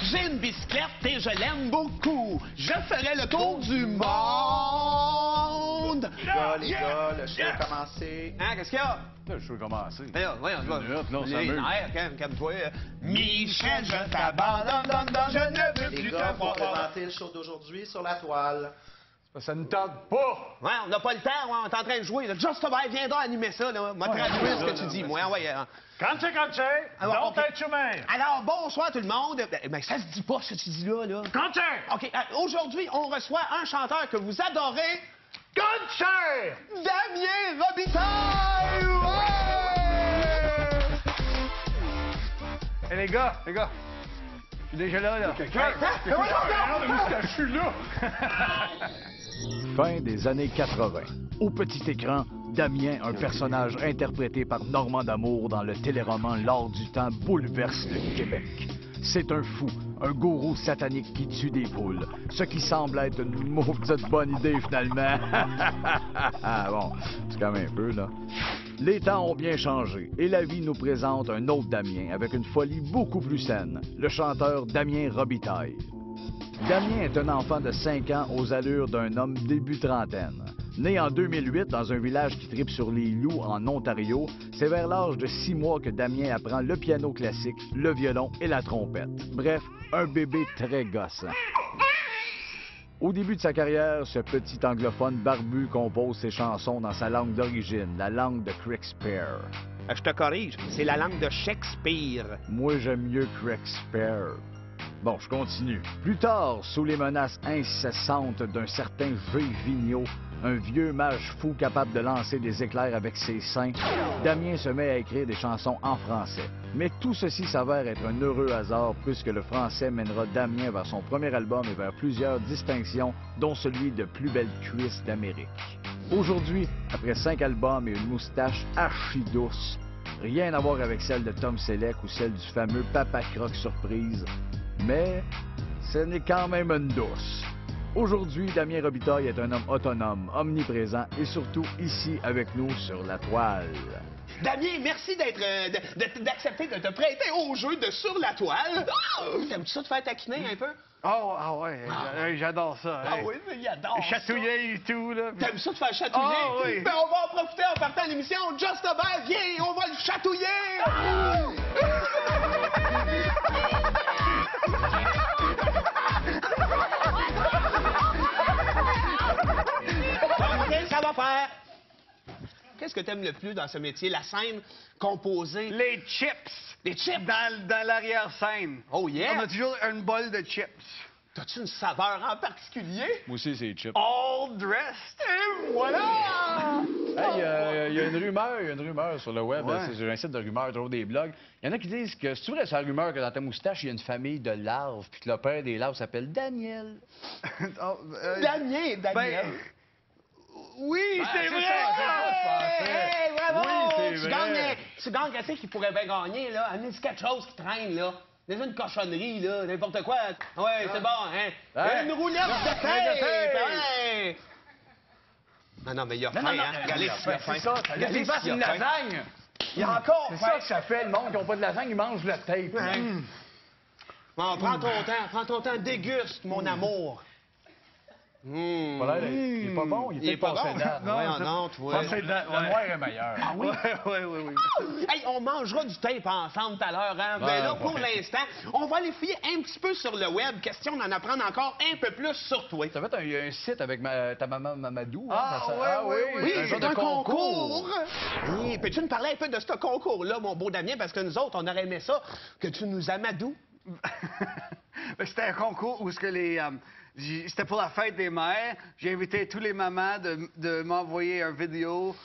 J'ai une bicyclette et je l'aime beaucoup. Je ferai le tour du monde. Les gars, le show a commencé. Hein, qu'est-ce qu'il y a? Le show a commencé. Voyons, Une minute, là, on s'amuse. Calme-toi. Michel, je t'abandonne, je ne veux Les plus gars, te faut voir. présenter le show d'aujourd'hui sur la toile. Ça ne tente pas. Ouais, on n'a pas le temps, ouais, on est en train de jouer. Là. Just Abide, viens donc animer ça, là. Moi, traduire ce que tu dis, moi. Ouais, Canche, Alors, don't ok. être humain. Alors, bonsoir tout le monde. Mais ça se dit pas, ce que tu dis là. Canche! OK, aujourd'hui, on reçoit un chanteur que vous adorez, Canche! Damien Robitaille! Ouais! Hé, les gars, je suis déjà là. Quelqu'un? Je suis là. Fin des années 80. Au petit écran, Damien, un personnage interprété par Normand D'Amour dans le téléroman L'Or du Temps, bouleverse le Québec. C'est un fou, un gourou satanique qui tue des poules. Ce qui semble être une maudite bonne idée, finalement. Bon, c'est quand même un peu, là. Les temps ont bien changé et la vie nous présente un autre Damien avec une folie beaucoup plus saine, le chanteur Damien Robitaille. Damien est un enfant de 5 ans aux allures d'un homme début trentaine. Né en 2008 dans un village qui tripe sur les loups en Ontario, c'est vers l'âge de 6 mois que Damien apprend le piano classique, le violon et la trompette. Bref, un bébé très gossant. Au début de sa carrière, ce petit anglophone barbu compose ses chansons dans sa langue d'origine, la langue de Shakespeare. Je te corrige, c'est la langue de Shakespeare. Moi, j'aime mieux Shakespeare. Bon, je continue. Plus tard, sous les menaces incessantes d'un certain G. Vigneault, un vieux mage fou capable de lancer des éclairs avec ses seins, Damien se met à écrire des chansons en français. Mais tout ceci s'avère être un heureux hasard puisque le français mènera Damien vers son premier album et vers plusieurs distinctions, dont celui de Plus belle cuisse d'Amérique. Aujourd'hui, après 5 albums et une moustache archi-douce, rien à voir avec celle de Tom Selleck ou celle du fameux Papa Croc Surprise, mais ce n'est quand même une douce. Aujourd'hui, Damien Robitaille est un homme autonome, omniprésent et surtout ici avec nous sur la toile. Damien, merci d'accepter de te prêter au jeu de Sur la toile. T'aimes-tu ça te faire taquiner un peu? Ouais, j'adore ça. Ah oui, il adore ça. Chatouiller et tout, là. T'aimes ça te faire chatouiller? Ah oui. Ben, on va en profiter en partant de l'émission. Just Abide, viens, on va le chatouiller! Ça va faire. Qu'est-ce que t'aimes le plus dans ce métier? La scène composée? Les chips. Les chips? Dans l'arrière-scène. Oh yeah! On a toujours une bol de chips. T'as-tu une saveur en particulier? Moi aussi, c'est chips. All dressed. Et voilà! Hey, il y a une rumeur sur le web. Ouais. C'est un site de rumeurs, toujours des blogs. Il y en a qui disent que c'est vrai, c'est la rumeur que dans ta moustache, il y a une famille de larves, puis que le père des larves s'appelle Daniel. Damien, Daniel. Ben, oui, c'est vrai! Hey, bravo! Oui, c'est Tu vrai. gagnes, tu gagnes qu'est-ce qu'il pourrait bien gagner, là? Amenez quelque chose qui traîne, là. Déjà une cochonnerie, là, n'importe quoi. Ouais, c'est bon, hein? Hey. Une roulette de tape! Hey. Non, mais il a faim, hein? Regardez s'il a faim. C'est ça, Regardez c'est s'il une a faim. lasagne. Il y a encore C'est faim. ça que ça fait, le monde qui n'a pas de lasagne, ils mangent le tape. Ouais. Bon, prends ton temps, déguste, mon amour. Voilà, il est pas bon, il est pas passé bon. date. Non, tu vois. Le noir est meilleur. Ah oui? Oui. Hey, on mangera du tape ensemble tout à l'heure, hein? Mais là, pour l'instant, on va aller fouiller un petit peu sur le web, question d'en apprendre encore un peu plus sur toi. Ça va être un site avec ta maman Mamadou. Ah, oui. Oui, un genre c'est de un concours. Oui, peux-tu nous parler un peu de ce concours-là, mon beau Damien? Parce que nous autres, on aurait aimé ça, que tu nous amadoues. C'était un concours où c'était pour la fête des mères. J'ai invité tous les mamans de m'envoyer une vidéo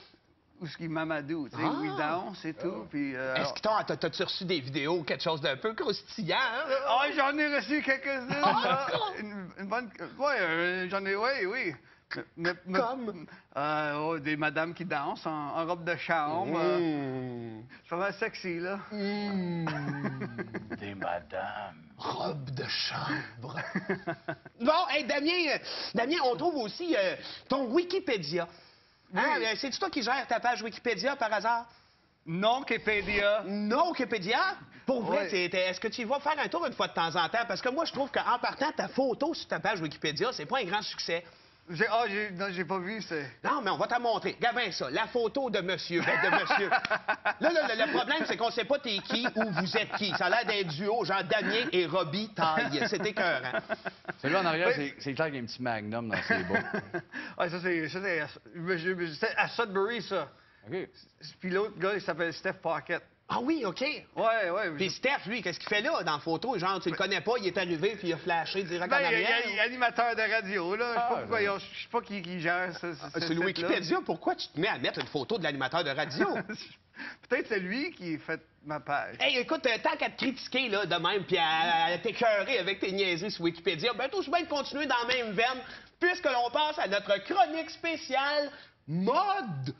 où ils m'amadouent. Tu sais, où ils dansent et tout. Puis, Est-ce que t'as-tu reçu des vidéos, quelque chose d'un peu croustillant? Ah, j'en ai reçu quelques-unes. là. Une bonne... Oui, j'en ai... Oui. Comme? Des madames qui dansent en robe de chambre. pas mal sexy, là. Des madames. Robe de chambre. Bon, hey, Damien, on trouve aussi ton Wikipédia. Hein? C'est-tu toi qui gères ta page Wikipédia par hasard? Non, Wikipédia. Non, Wikipédia? Pour vrai, Ouais. est-ce que tu y vas faire un tour une fois de temps en temps? Parce que moi, je trouve qu'en partant, ta photo sur ta page Wikipédia, c'est pas un grand succès. Non, j'ai pas vu, c'est... Non, mais on va te montrer. Regarde bien ça, la photo de monsieur. Là, le problème, c'est qu'on sait pas t'es qui ou vous êtes qui. Ça a l'air d'un duo, genre Damien et Robbie taille. C'est écœurant. Celui-là en arrière, c'est clair qu'il y a un petit magnum dans ses bas. Ah, ça, c'est à Sudbury, ça. OK. Puis l'autre gars, il s'appelle Steph Pocket. Ah oui, OK. Ouais. Puis Steph, lui, qu'est-ce qu'il fait là, dans la photo? Genre, tu le connais pas, il est arrivé, puis il a flashé direct en Ben, il arrière. est animateur de radio, là. Ah, Je sais pas qui gère ça. Sur le Wikipédia, pourquoi tu te mets à mettre une photo de l'animateur de radio? Peut-être c'est lui qui a fait ma page. Hey, écoute, tant qu'à te critiquer là, de même, puis à t'écœurer avec tes niaiseries sur Wikipédia, ben, tout bien de continuer dans la même veine, puisque l'on passe à notre chronique spéciale mode.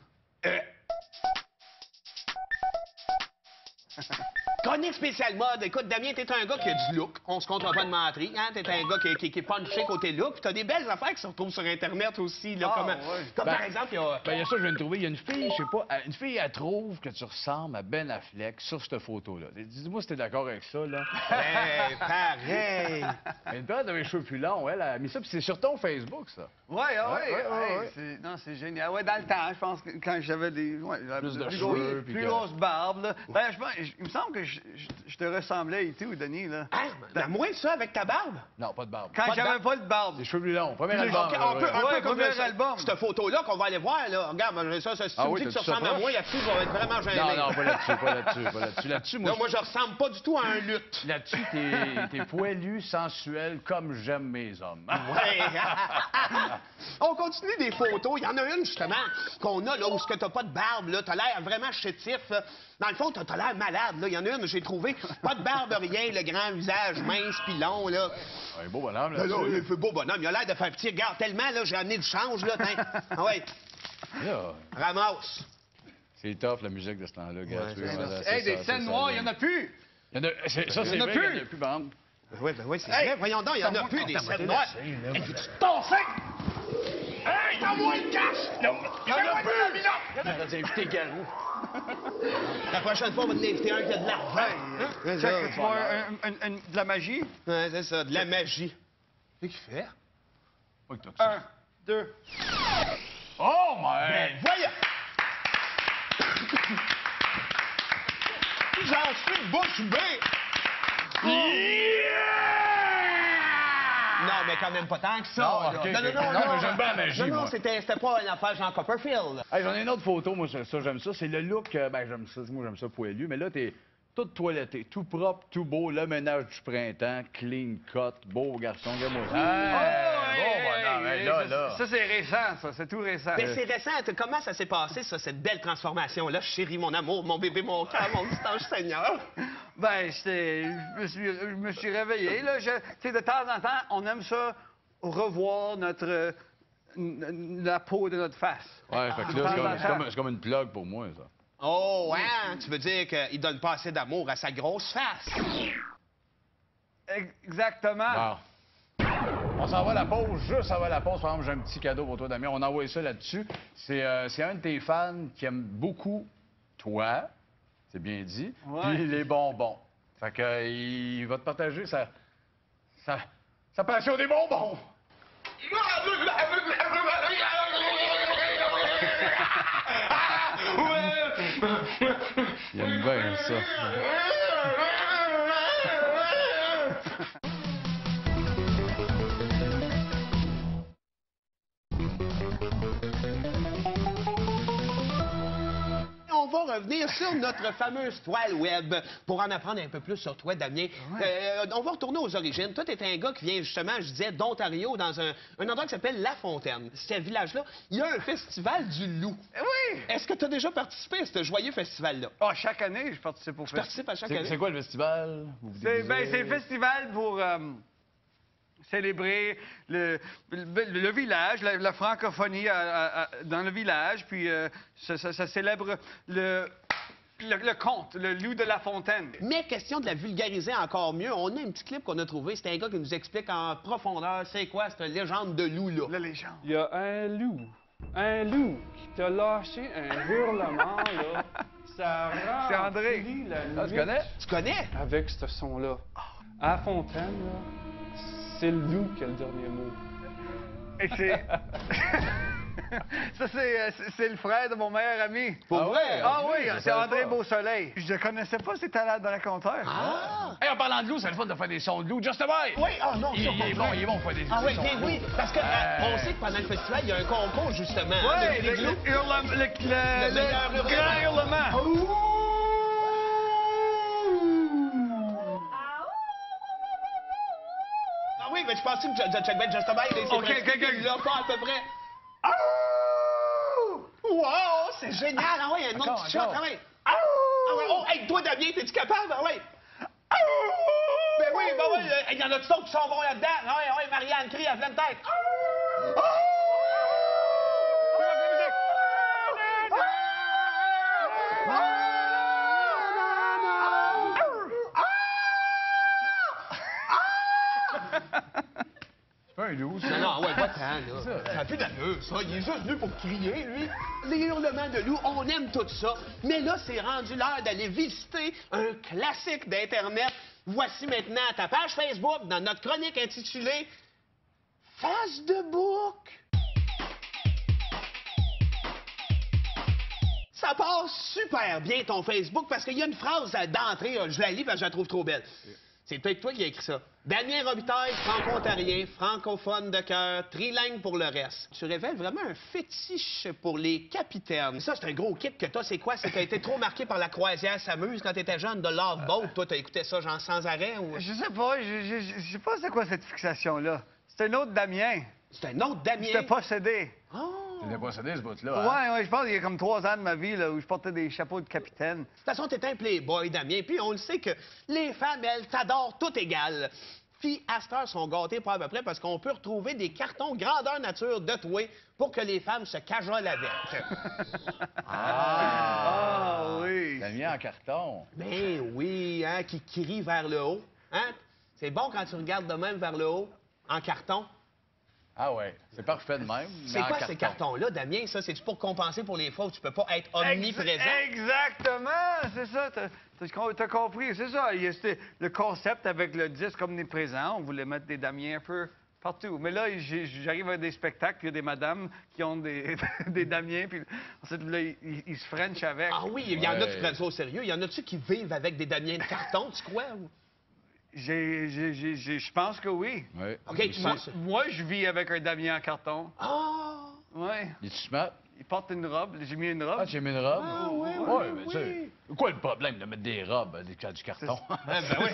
Chronique spéciale mode. Écoute, Damien, t'es un gars qui a du look. On se comptera pas de menterie. Hein? T'es un gars qui est punché côté look. Puis t'as des belles affaires qui se retrouvent sur Internet aussi. Là, Ah, comme ouais. comme par exemple, il y a... Ben, il y a ça que je viens de trouver. Il y a une fille, je sais pas, une fille, elle trouve que tu ressembles à Ben Affleck sur cette photo-là. Dis-moi si t'es d'accord avec ça, là. Hey, pareil! Mais une période avait les cheveux plus longs, elle a mis ça, puis c'est sur ton Facebook, ça. Ouais. ouais. Non, c'est génial. Ouais, dans le temps, je pense que quand j'avais des... Plus de plus cheveux, puis plus que- grosse barbe, là. Ben, il me semble que je te ressemblais et tout, Denis, là. Hein? Ben, moi, ça, avec ta barbe? Non, pas de barbe. Quand Pas de j'avais barbe. pas de barbe. Des cheveux plus longs. Premier Plus- album. OK, là, un peu, ouais. un peu Ouais, comme premier album. cette photo-là qu'on va aller voir, là. Regarde, moi, ça, si tu Ah me oui, dis que tu t'as-tu ça ressembles à proche? moi, là-dessus, je vais être vraiment gêné. Non, pas là-dessus. Là-dessus, moi, Non, moi, je ressemble pas du tout à un lutte. là-dessus, t'es poilu, sensuel, comme j'aime mes hommes. Ouais. On continue des photos. Il y en a une, justement, qu'on a, là, où t'as pas de barbe, là. T'as l'air vraiment chétif. Dans le fond, t'as l'air malade, là. Il y en a une, j'ai trouvé. Pas de barbe, rien. Le grand visage mince pis long, là. Un beau bonhomme, Là, là. il fait beau bonhomme. Il a l'air de faire petit. Regarde, tellement, là, j'ai amené du change, là. Tiens. Ah ouais, Là, ramasse. c'est tough, la musique de ce temps-là, gars. Tu c'est vois, ça. c'est Hey, ça, des c'est scènes ça. noires, il y en a plus. Ça, c'est Il y en a vrai, plus. il y en a plus, par exemple. Oui, ben oui, c'est vrai. Voyons donc, il y en a plus, des scènes noires. Hey, veux-tu te tasser? Hey, donne-moi le cash! Il y en a plus! On va inviter Garou. La prochaine fois, on va t'inviter un qui a de l'argent. Hein? Check, tu vois de la magie. Ouais, c'est ça, de la magie. Qu'est-ce qu'il fait? Pas que t'as ça. 1, 2. Oh, my! Ben, voyons! J'en suis bouche bée! Non, mais quand même pas tant que ça. Non, là. ok, non, ok. non, Non, mais j'aime bien la magie, Non, moi. c'était pas une affaire Jean Copperfield. Hey, j'en ai une autre photo, moi, ça, j'aime ça. C'est le look, ben, j'aime ça. Moi, j'aime ça poilu. Mais là, t'es tout toiletté, tout propre, tout beau. Le ménage du printemps, clean cut, beau garçon. Regarde-moi ça. Là. Ça, c'est récent, ça. C'est tout récent. Mais c'est récent. Comment ça s'est passé, ça, cette belle transformation-là? Chérie, mon amour, mon bébé, mon cœur, mon petit ange Seigneur. Ben, je me suis réveillé, là. Tu sais, de temps en temps, on aime ça revoir la peau de notre face. Ouais, fait que là, c'est comme une plug pour moi, ça. Oh, ouais? Tu veux dire qu'il donne pas assez d'amour à sa grosse face? Exactement. Bon. On s'en va à la pause, juste avant la pause. Par exemple, j'ai un petit cadeau pour toi, Damien. On envoie ça là-dessus. C'est un de tes fans qui aime beaucoup toi, c'est bien dit, Ouais. puis les bonbons. Fait que il va te partager sa passion des bonbons. Il aime bien ça. On va revenir sur notre fameuse toile web pour en apprendre un peu plus sur toi, Damien. On va retourner aux origines. Toi, t'es un gars qui vient justement, je disais, d'Ontario, dans un endroit qui s'appelle La Fontaine. Ce village-là, il y a un festival du loup. Oui! Est-ce que tu as déjà participé à ce joyeux festival-là? Ah, chaque année, je participe au Tu festival. participes à chaque année? C'est quoi le festival? Vous vous C'est déguisez? un festival pour célébrer le village, la francophonie dans le village. Puis ça célèbre le conte, le loup de la fontaine. Mais question de la vulgariser encore mieux, on a un petit clip qu'on a trouvé. C'est un gars qui nous explique en profondeur c'est quoi cette légende de loup-là. La légende. Il y a un loup qui t'a lâché un hurlement, là. Ça rend C'est André. la tu nuit connais? Tu connais? avec ce son-là. À la fontaine, là, c'est le loup qui a le dernier mot. Et c'est... Ça, c'est le frère de mon meilleur ami. Pour vrai? Ah oui, je c'est savais André pas. Beausoleil. Je ne connaissais pas ses talents de raconteur. Ah! Hey, en parlant de loup, c'est le fun de faire des sons de loup. Just Bye! Oui, ah non, Il ça, est pas bon, vrai. il est bon pour faire des Ah oui, sons bien de loup. oui, parce que on sait que pendant le festival, il y a un concours, justement. hein, Oui, de le, cris de loup. le meilleur hurlement. grand hurlement. Ah oui, mais je pensais que Chuck Ben Just Bye, c'est Ok, presque là, pas à peu près. Wow, c'est génial! Ah oui, un autre petit shot, ah oui. Ah ouais, oh, hey, toi, Damien, t'es-tu capable? Ah oui. Ben oui, ben oui, il y en a d'autres qui s'en vont là-dedans. Ah oui, Marianne crie à pleine tête. C'est pas un loup, ça. Non, ouais, pas tant, là. Ça a plus d'allure, ça. Il est juste venu pour crier, lui. Les hurlements de loup, on aime tout ça. Mais là, c'est rendu l'heure d'aller visiter un classique d'Internet. Voici maintenant ta page Facebook dans notre chronique intitulée Face de bouc. Ça passe super bien ton Facebook parce qu'il y a une phrase d'entrée, je la lis parce que je la trouve trop belle. C'est peut-être toi qui as écrit ça. Damien Robitaille, franco-ontarien, francophone de cœur, trilingue pour le reste. Tu révèles vraiment un fétiche pour les capitaines. Ça, c'est un gros kick que t'as. C'est quoi? C'est que t'as été trop marqué par la croisière s'amuse quand t'étais jeune de Love Boat. Toi, t'as écouté ça genre sans arrêt ou... Je sais pas, je sais pas c'est quoi cette fixation-là. C'est un autre Damien. C'est un autre Damien. J'étais possédé. Oh! T'étais possédé, ce bout-là. Ouais, je pense qu'il y a comme 3 ans de ma vie là, où je portais des chapeaux de capitaine. De toute façon, t'es un playboy, Damien. Puis on le sait que les femmes, elles t'adorent tout égal. Puis à cette heure, sont gâtées pas à peu près parce qu'on peut retrouver des cartons grandeur nature de toi pour que les femmes se cajolent avec. Ah oui. T'as mis en carton. Ben oui, hein, qui crie vers le haut. Hein? C'est bon quand tu regardes de même vers le haut, en carton. Ah ouais, c'est parfait de même. mais C'est en quoi carton. ces cartons-là, Damien? Ça, c'est-tu pour compenser pour les fois où tu peux pas être omniprésent? Exactement, c'est ça. T'as compris, c'est ça. C'était le concept avec le disque omniprésent. On voulait mettre des Damiens un peu partout. Mais là, j'arrive à des spectacles, puis il y a des madames qui ont des, des Damiens, puis ensuite, là, ils se frenchent avec. Ah oui, il y en a qui Ouais. prennent ça au sérieux. Il y en a-tu qui vivent avec des Damiens de carton, tu crois? ou- Je pense que oui. Ouais. OK, tu penses? Moi, je vis avec un Damien en carton. Ah! Ouais. Es-tu smart? Il porte une robe. J'ai mis une robe. Ah, tu as mis une robe? Ah, oui, Ouais, oui, mais tu sais, quoi le problème de mettre des robes, du carton? Ben oui,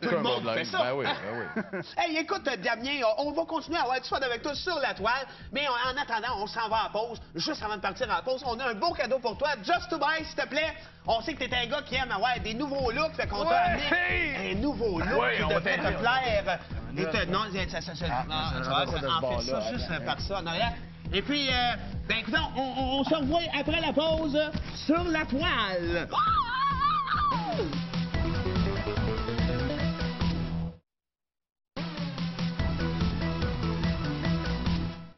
tout le monde fait ça. Ben oui, ben oui. Hey, écoute, Damien, on va continuer à avoir du fun avec toi sur la toile, mais en attendant, on s'en va à pause. Juste avant de partir à la pause, on a un beau cadeau pour toi. Just to buy, s'il te plaît. On sait que t'es un gars qui aime avoir des nouveaux looks, fait qu'on t'a amené un nouveau look Ouais, qui on va devrait te t'aider. plaire. Et non, ça, Ah, tu ça vois, va pas de ce en fait bord-là, ça, juste attends. par ça en arrière. Et puis, ben écoute, on se revoit après la pause sur la toile.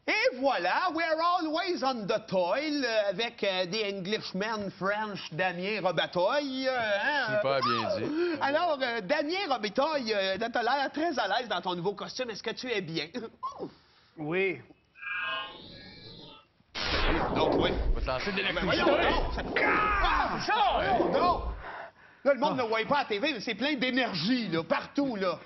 Et voilà, we're always on the toil avec The Englishman French Damien Robitaille. Super bien dit. Alors, Damien Robitaille, t'as l'air très à l'aise dans ton nouveau costume. Est-ce que tu es bien? Oui. Donc, oui. On va te lancer de Ben l'électricité. voyons donc! Ah, ça! Voyons donc! Là, le monde ne voit pas à la TV, mais c'est plein d'énergie, là, partout, là.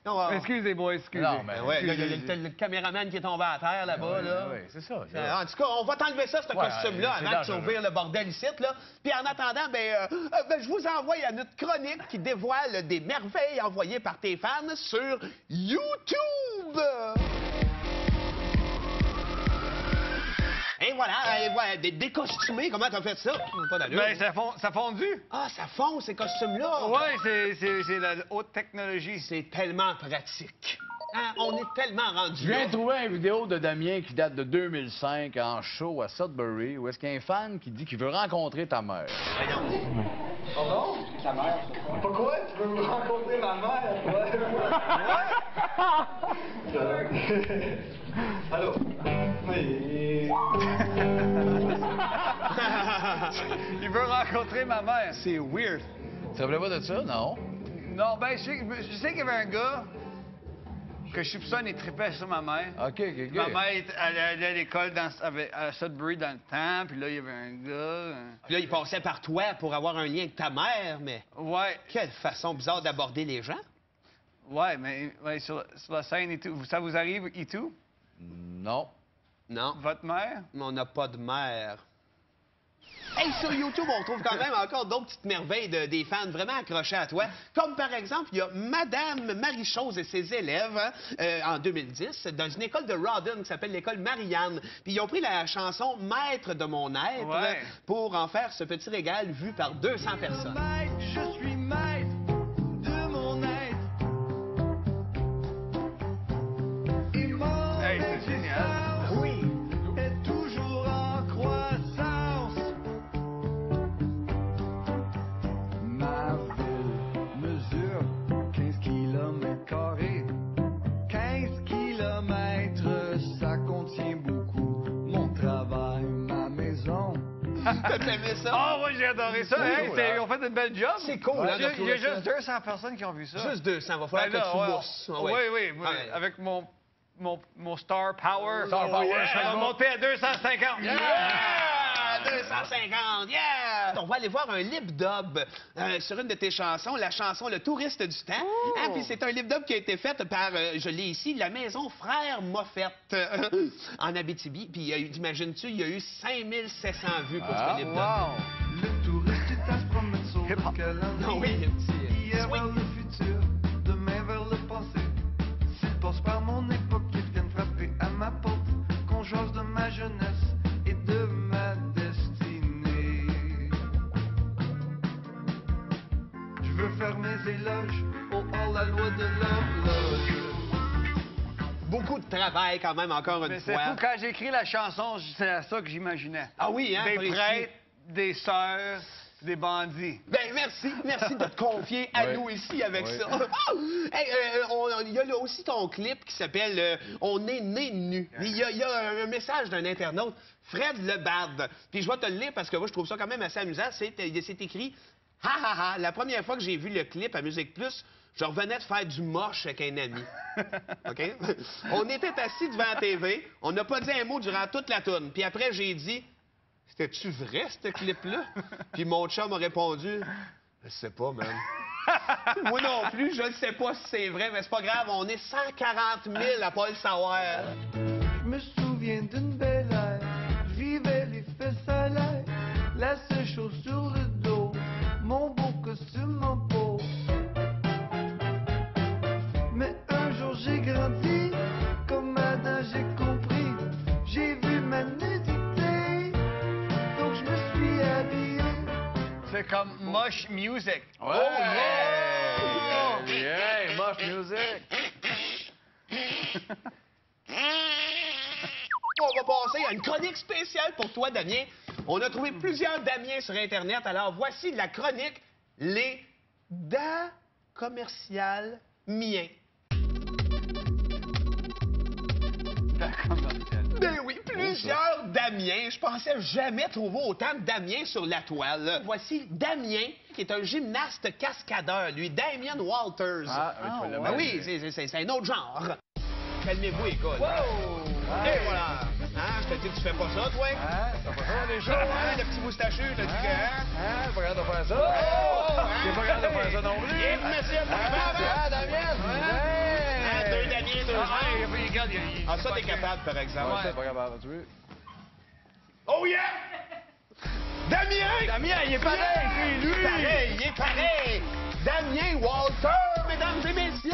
Non, Excusez-moi, excusez. Non, mais ouais, là, il y a le caméraman qui est tombé à terre, là-bas, là. Oui, c'est ça. là. En tout cas, on va t'enlever ça, ce Ouais, costume-là, c'est avant que tu dangereux. ouvres le bordel ici, là. Puis en attendant, je vous envoie à notre chronique qui dévoile des merveilles envoyées par tes fans sur YouTube! Et voilà, décostumé, comment t'as fait ça? Pas d'allure. Ben, ça fondu. Ah, ça fond, ces costumes-là! Ouais, c'est la haute technologie. C'est tellement pratique. Hein, on est tellement rendu Je viens là. de trouver une vidéo de Damien qui date de 2005 en show à Sudbury où est-ce qu'il y a un fan qui dit qu'il veut rencontrer ta mère. Voyons. Pardon? Ta mère. Pourquoi? Tu veux me rencontrer ma mère? Ouais. Allô? Oui. Il veut rencontrer ma mère. C'est weird. Tu te rappelais pas de ça, non? Non, ben, je sais qu'il y avait un gars que je soupçonne, il tripait sur ma mère. OK, OK. Ma mère, elle allait à l'école à Sudbury dans le temps, puis là, il y avait un gars. Puis là, il passait par toi pour avoir un lien avec ta mère, mais Ouais, quelle façon bizarre d'aborder les gens. ouais, mais ouais, sur la scène et tout. Ça vous arrive et tout? Non. Non, Votre mère? mais on n'a pas de mère. Hey, sur YouTube, on trouve quand même encore d'autres petites merveilles des fans vraiment accrochés à toi. Comme par exemple, il y a Madame Marie-Chose et ses élèves en 2010 dans une école de Rawdon qui s'appelle l'école Marianne. Puis ils ont pris la chanson Maître de mon être Ouais. pour en faire ce petit régal vu par 200 personnes. Je suis maître de mon être. Et mon Hey, c'est génial. Oui. est toujours en croissance. Ma ville mesure 15 km². 15 km, ça contient beaucoup. Mon travail, ma maison. T'as aimé ça? Oh, oui, j'ai adoré ça. Hey, Cool, ils ont fait une belle job. C'est cool, hein, Il y a, de trouver il y a ça. juste 200 personnes qui ont vu ça. Juste 200, va falloir Ben là, que tu ouais. mousses. Ah Oui, ouais. oui, oui. Ouais. Avec mon star power. Star power, Ça va monter à 250. Yeah! 250, yeah! On va aller voir un lip-dub sur une de tes chansons, la chanson Le Touriste du temps. Ah, puis c'est un lip-dub qui a été fait par, je l'ai ici, la maison Frère Moffett en Abitibi. Puis imagines-tu, il y a eu 5700 vues pour ce lip-dub. Wow. Le touriste est à se promener sur Hip-hop. le calendrier. Ah oui, le petit, Hier swing. vers le futur, demain vers le passé. S'ils passent par mon époque, ils viennent frapper à ma porte. Qu'on jase de ma jeunesse et de ma destinée. Je veux faire mes éloges au hors-la-loi de l'horloge. Beaucoup de travail quand même, encore une Mais c'est fois. fou, quand j'ai écrit la chanson, c'est à ça que j'imaginais. Ah oui, hein? Des précis. prêtres, des sœurs, des bandits. Ben, merci de te confier à Ouais. nous ici avec Ouais. ça. Hey, il y a là aussi ton clip qui s'appelle On est né nu. Il y a un message d'un internaute, Fred Lebad. Puis je vais te le lire parce que moi, je trouve ça quand même assez amusant. C'est écrit « Ha ha ha, la première fois que j'ai vu le clip à Musique Plus, je revenais de faire du moche avec un ami. » OK? On était assis devant la TV, on n'a pas dit un mot durant toute la tourne. Puis après, j'ai dit « C'était-tu vrai, ce clip-là? » Puis mon chum a répondu « Je sais pas, man. » Moi non plus, je ne sais pas si c'est vrai, mais c'est pas grave, on est 140 000 à pas le savoir. Je me souviens d'une belle ère, je vivais les fesses à l'air, la seule chose sur le dos, mon beau costume en peau. Mais un jour j'ai grandi, comme Adam j'ai compris, j'ai vu ma nudité, donc je me suis habillé. C'est comme Mosh Music. Oh, yeah! Yeah, Muff Music! On va passer à une chronique spéciale pour toi, Damien. On a trouvé plusieurs Damiens sur Internet, alors voici la chronique Les Da commercial mien. Ben oui, plusieurs Damiens. Je pensais jamais trouver autant de Damiens sur la toile. Voici Damien, qui est un gymnaste cascadeur, lui, Damien Walters. Ben oui, c'est un autre genre. Calmez-vous, école. Et voilà. Hein, je te dis que tu fais pas ça, toi? Hein? T'as pas ça, les choses? Hein, le petit moustachu, le petit... Hein? Hein? Pas capable de faire ça? hein? T'es pas capable de faire ça non plus? Yes, monsieur, pas capable, hein? Damien! Hein, deux Damien, deux gens. Regarde, Ah, ça, t'es capable, par exemple. Ouais, pas capable, tu veux? Oh yeah! Damien! Damien, il est pareil, c'est lui! Il est pareil! Damien Walter, mesdames et messieurs!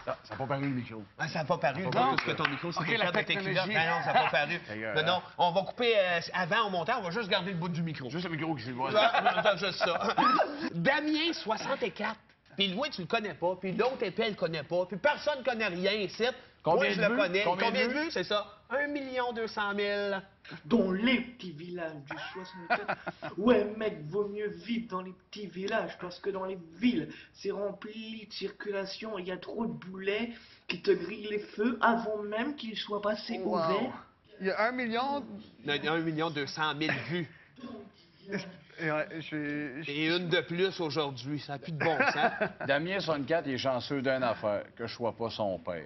Ah, ça n'a pas paru le micro. Ah, ça n'a pas paru. Non. Parce que ton micro, c'est Ok, quelque la chose de tes technologie. culottes. Ben non, ça n'a pas paru. Regarde. Non, non, on va couper avant au montant, on va juste garder le bout du micro. Juste le micro qui s'est le voit. Ah, juste ça. Damien, 64. Puis lui, tu le connais pas. Puis l'autre épée, elle le connaît pas. Puis personne ne connaît rien ici. Combien Moi, de je le vues? connais. Combien de de vues? vues? C'est ça. 1 200 000. Dans les petits villages du 64. Ouais, mec, vaut mieux vivre dans les petits villages parce que dans les villes, c'est rempli de circulation. Il y a trop de boulets qui te grillent les feux avant même qu'ils soient passés au Wow. vert. Il y a 1 million... 1 200 000 vues. Et une de plus aujourd'hui. Ça n'a plus de bon sens. Damien 64, il est chanceux d'une affaire, que je sois pas son père.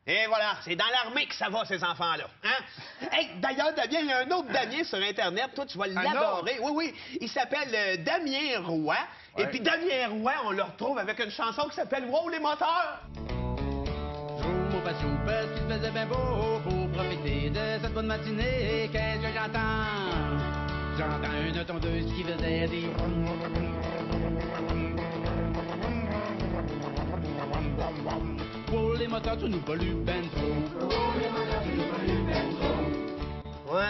Et voilà, c'est dans l'armée que ça va, ces enfants-là. Hein? Hey, d'ailleurs, Damien, il y a un autre Damien sur Internet. Toi, tu vas l'adorer. Oui, oui. Il s'appelle Damien Roy. Ouais. Et puis, Damien Roy, on le retrouve avec une chanson qui s'appelle Wow, les moteurs! Mon patio, parce qu'il faisait bien beau pour profiter de cette bonne matinée. Qu'est-ce que j'entends? J'entends une tondeuse qui faisait des... Oh, les moteurs, tu nous pollues ben trop. Ouais.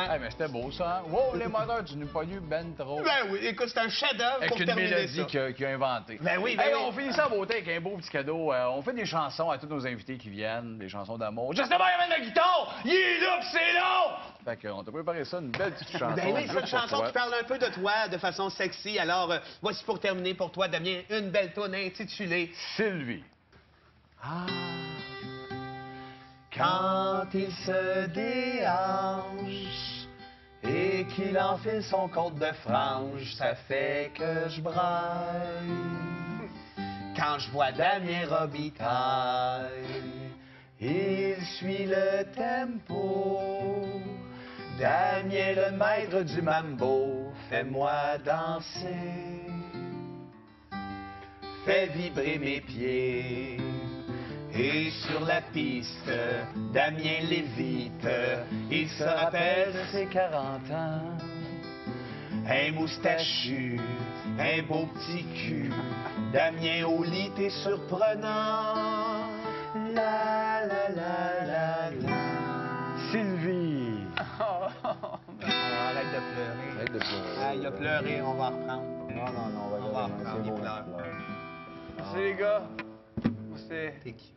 Ah, mais c'était beau, ça, hein? Wow, les moteurs, tu nous pollues ben trop. Ben oui, écoute, c'est un chef-d'œuvre Avec pour une terminer mélodie ça. qu'il a inventée. Ben oui, Hey, oui. on finit ça en beauté avec un beau petit cadeau. On fait des chansons à tous nos invités qui viennent, des chansons d'amour. Justement, il amène la guitare! Il est là, pis c'est long! Fait qu'on t'a préparé ça, une belle petite chanson. Ben oui, c'est juste une pour chanson toi. qui parle un peu de toi de façon sexy. Alors, voici pour terminer pour toi, Damien, une belle toune intitulée Sylvie. Quand il se déhanche et qu'il enfile son côte de frange, ça fait que je braille. Quand je vois Damien Robitaille, il suit le tempo. Damien, le maître du mambo, fais-moi danser. Fais vibrer mes pieds. Et sur la piste, Damien lévite, il se rappelle de ses 40 ans. Un moustachu, un beau petit cul, Damien au lit, t'es surprenant. La la la la la. Sylvie. Arrête de pleurer. Arrête de pleurer. Ah, il a pleuré, on va reprendre. Non, On va reprendre, il pleure. Merci, les gars. C'est... T'es cute.